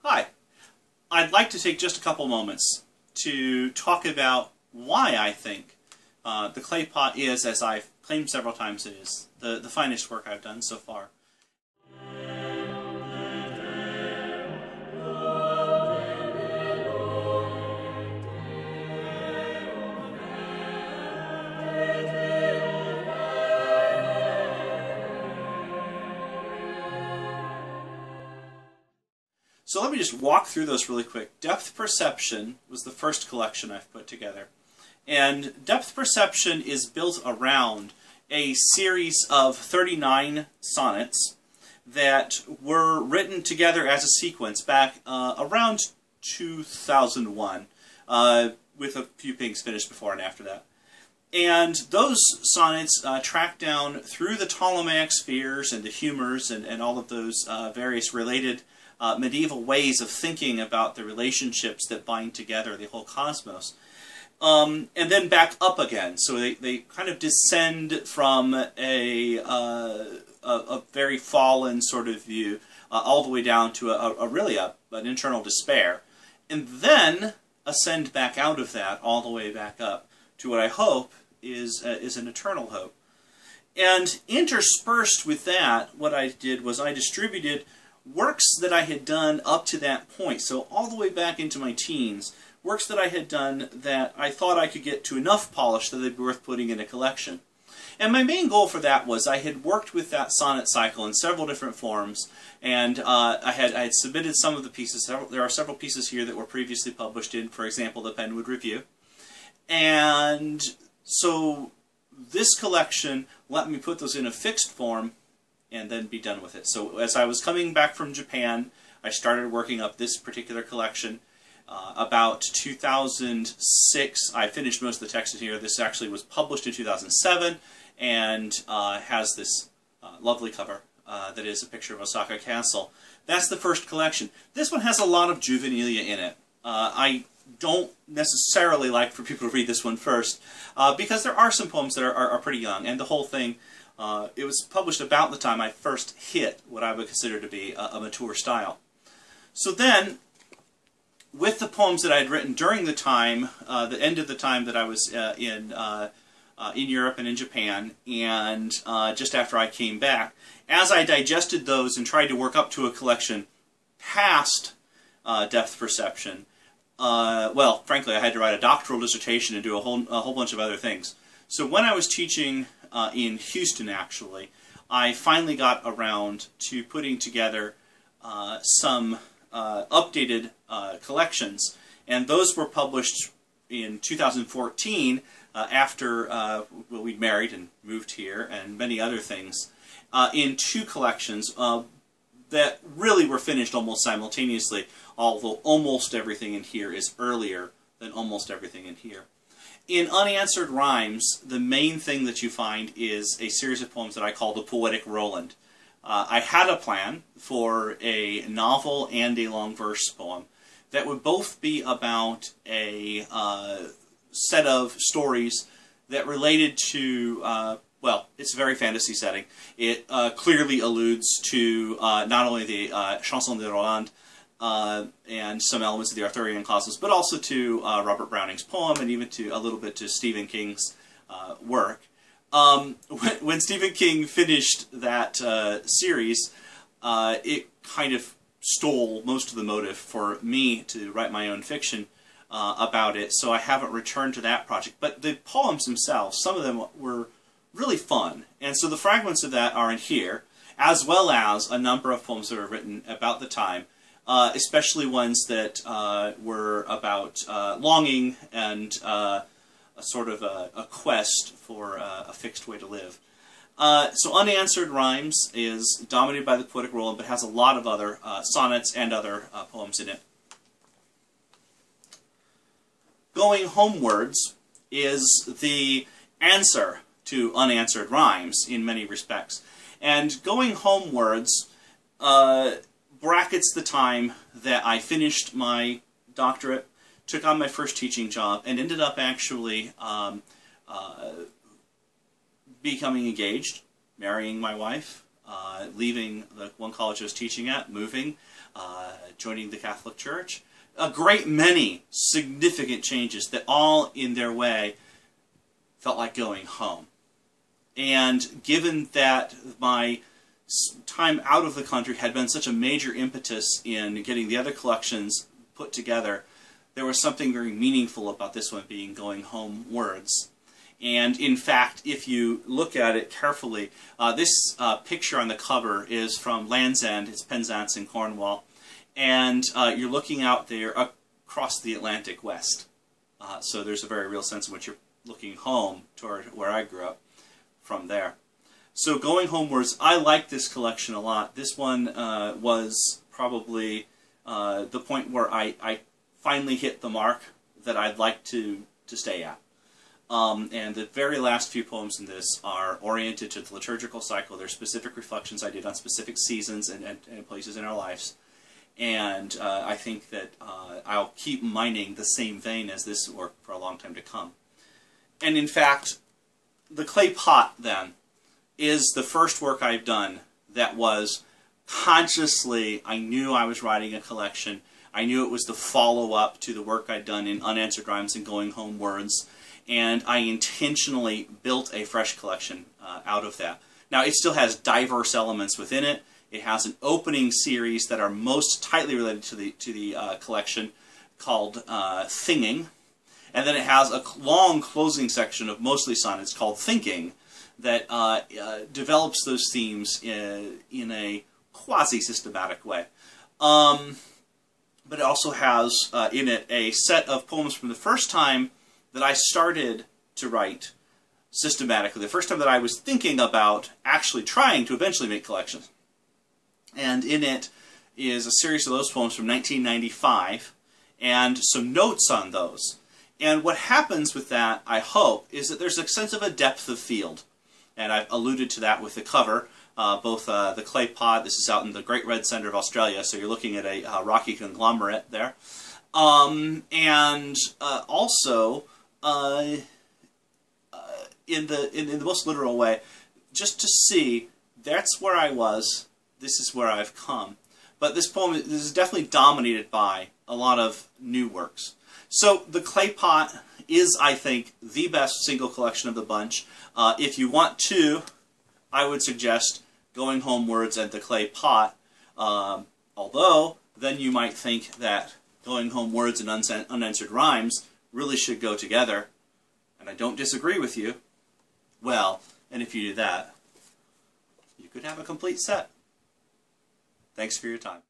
Hi. I'd like to take just a couple moments to talk about why I think the clay pot is, as I've claimed several times it is, the finest work I've done so far. So let me just walk through those really quick. Depth Perception was the first collection I've put together. And Depth Perception is built around a series of 39 sonnets that were written together as a sequence back around 2001, with a few things finished before and after that. And those sonnets track down through the Ptolemaic spheres and the humors and all of those various related medieval ways of thinking about the relationships that bind together the whole cosmos. And then back up again. So they kind of descend from a very fallen sort of view all the way down to an internal despair. And then ascend back out of that all the way back up to what I hope is an eternal hope. And interspersed with that, what I did was I distributed works that I had done up to that point, so all the way back into my teens, works that I had done that I thought I could get to enough polish that they'd be worth putting in a collection. And my main goal for that was I had worked with that sonnet cycle in several different forms, and I had submitted some of the pieces. There are several pieces here that were previously published in, for example, the Penwood Review. And so this collection let me put those in a fixed form and then be done with it. So as I was coming back from Japan, I started working up this particular collection. About 2006, I finished most of the text in here. This actually was published in 2007 and has this lovely cover that is a picture of Osaka Castle. That's the first collection. This one has a lot of juvenilia in it. I don't necessarily like for people to read this one first because there are some poems that are pretty young, and the whole thing it was published about the time I first hit what I would consider to be a mature style. So then, with the poems that I had written during the time, the end of the time that I was in Europe and in Japan, and just after I came back, as I digested those and tried to work up to a collection past Depth Perception, well, frankly, I had to write a doctoral dissertation and do a whole bunch of other things. So when I was teaching in Houston, actually, I finally got around to putting together some updated collections, and those were published in 2014 after we'd married and moved here and many other things, in two collections that really were finished almost simultaneously, although almost everything in here is earlier than almost everything in here. In Unanswered Rhymes, the main thing that you find is a series of poems that I call the Poetic Roland. I had a plan for a novel and a long verse poem that would both be about a set of stories that related to, well, it's a very fantasy setting. It clearly alludes to not only the Chanson de Roland, and some elements of the Arthurian cosmos, but also to Robert Browning's poem, and even to a little bit to Stephen King's work. When Stephen King finished that series, it kind of stole most of the motive for me to write my own fiction about it, so I haven't returned to that project. But the poems themselves, some of them were really fun, and so the fragments of that are in here, as well as a number of poems that were written about the time, especially ones that were about longing and a sort of a quest for a fixed way to live. So Unanswered Rhymes is dominated by the Poetic Roland, but has a lot of other sonnets and other poems in it. Going Homewards is the answer to Unanswered Rhymes in many respects. And Going Homewards brackets the time that I finished my doctorate, took on my first teaching job, and ended up actually becoming engaged, marrying my wife, leaving the one college I was teaching at, moving, joining the Catholic Church. A great many significant changes that all in their way felt like going home. And given that my time out of the country had been such a major impetus in getting the other collections put together, there was something very meaningful about this one being going homewards. And in fact, if you look at it carefully, this picture on the cover is from Land's End. It's Penzance in Cornwall. And you're looking out there across the Atlantic West. So there's a very real sense in which you're looking home toward where I grew up from there. So going homewards, I like this collection a lot. This one was probably the point where I finally hit the mark that I'd like to stay at. And the very last few poems in this are oriented to the liturgical cycle. They're specific reflections I did on specific seasons and places in our lives. And I think that I'll keep mining the same vein as this work for a long time to come. And in fact, the clay pot, then, is the first work I've done that was consciously, I knew I was writing a collection. I knew it was the follow-up to the work I'd done in Unanswered Rhymes and Going Homewards. And I intentionally built a fresh collection out of that. Now, it still has diverse elements within it. It has an opening series that are most tightly related to the collection called Thinging. And then it has a long closing section of mostly sonnets called Thinking that develops those themes in a quasi-systematic way. But it also has in it a set of poems from the first time that I started to write systematically, the first time that I was thinking about actually trying to eventually make collections. And in it is a series of those poems from 1995 and some notes on those. And what happens with that, I hope, is that there's a sense of a depth of field. And I've alluded to that with the cover, both the clay pot. This is out in the Great Red Centre of Australia, so you're looking at a rocky conglomerate there. And also, in the most literal way, just to see, that's where I was, this is where I've come. But this poem is definitely dominated by a lot of new works. So the clay pot is, I think, the best single collection of the bunch. If you want to, I would suggest Going Homewards and the clay pot. Although, then you might think that Going Homewards and Unanswered Rhymes really should go together. And I don't disagree with you. Well, and if you do that, you could have a complete set. Thanks for your time.